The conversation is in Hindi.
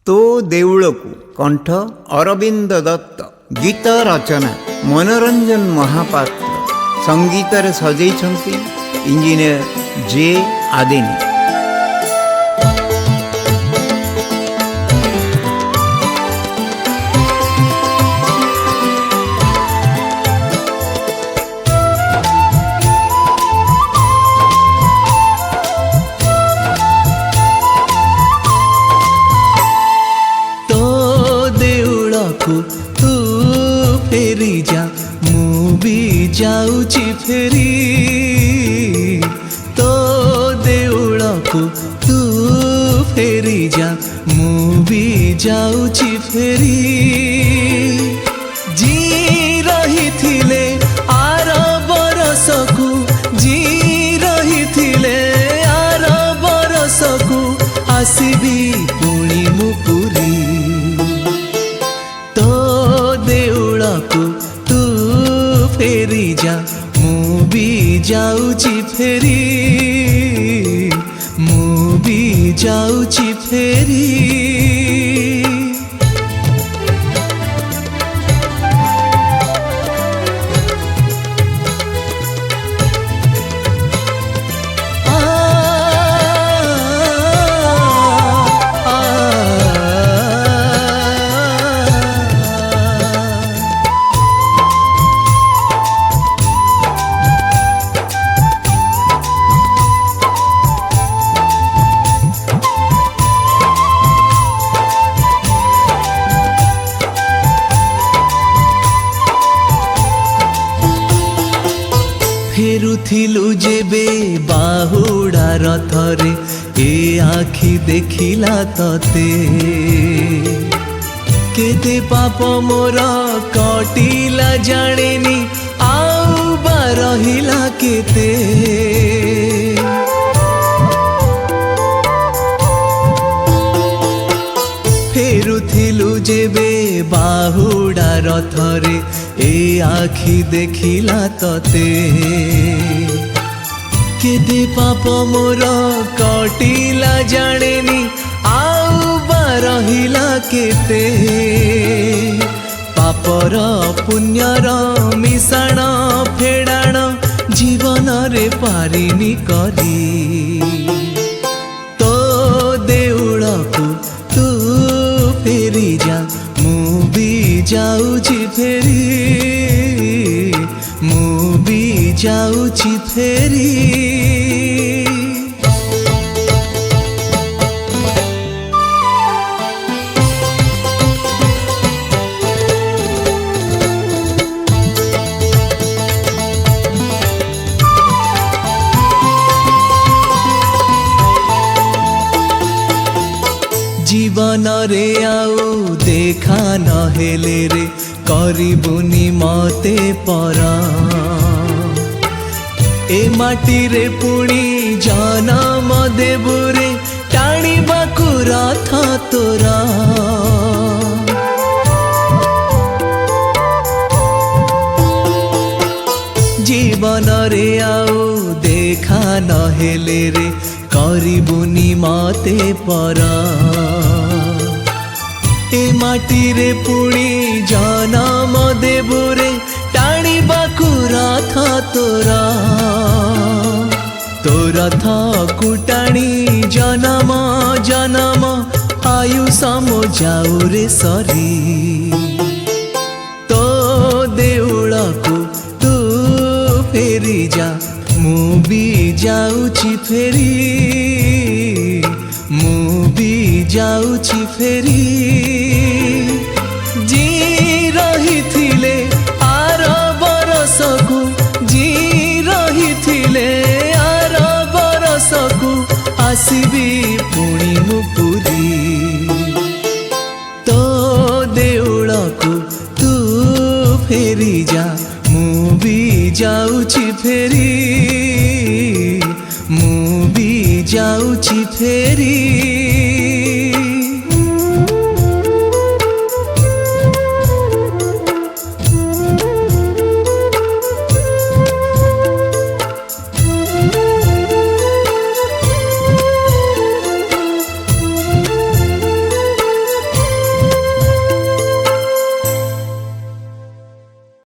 तो देउळकु कंठ अरविंद दत्त, गीत रचना मनोरंजन महापात्र, संगीत सजैछन्ति इंजीनियर जे आदिनी। तू फेरी जा मु भी जाऊची फेरी, तो देउळकु तू फेरी जा मु भी जाऊची फेरी। जी रही थिले आर बरसकु, जी रही थिले आर बरसकु, आसीबी पुणी मु पुरी। तू फेरी जा मु भी जाऊची फेरी, मु भी जाऊची फेरी। फेरुथिलु जेबे बाहुड़ा रथरे, ए आखि देखिला तते, केते पाप मोर कटिला जानेनी, आउ बा रहिला केते। फेरुथिलु जेबे बाहुड़ा रथरे, ए आखि देखिला तते, केते पाप मोर कटिला जानेनी, आउ बा रहिला केते। पापर पुण्यर मिशाण फेडाण, जीवन रे पारिनी करी। तो देउळकु तू फेरी जा मु भी जाऊची फेरी, मु भी जाऊची फेरी। जीवन रे आउ देखा नहेले रे, करिबुनी मते परा। ए माटी रे पुणी जनम देबु रे, टाणिबाकु रथ तोरा। जीवन रे आउ देखा नहेले रे, करिबुनी मते परा। ए माटी रे पुणी जनम देबु रे, टाणिबाकु रथ तोरा। तो रथ कुटाणी जनम जनम, आयुष मो जाऊ रे सरी। तो देउळकु तू फेरी जा मु भी जाऊची फेरी, मु भी जाऊची फेरी। जी रही थिले आर बरसकु, जी रही थिले आर बरसकु, आसीबी पुणी मु पुरी। तो देउळकु तू फेरी जा मु भी जाऊची फेरी, मु भी जाऊची फेरी।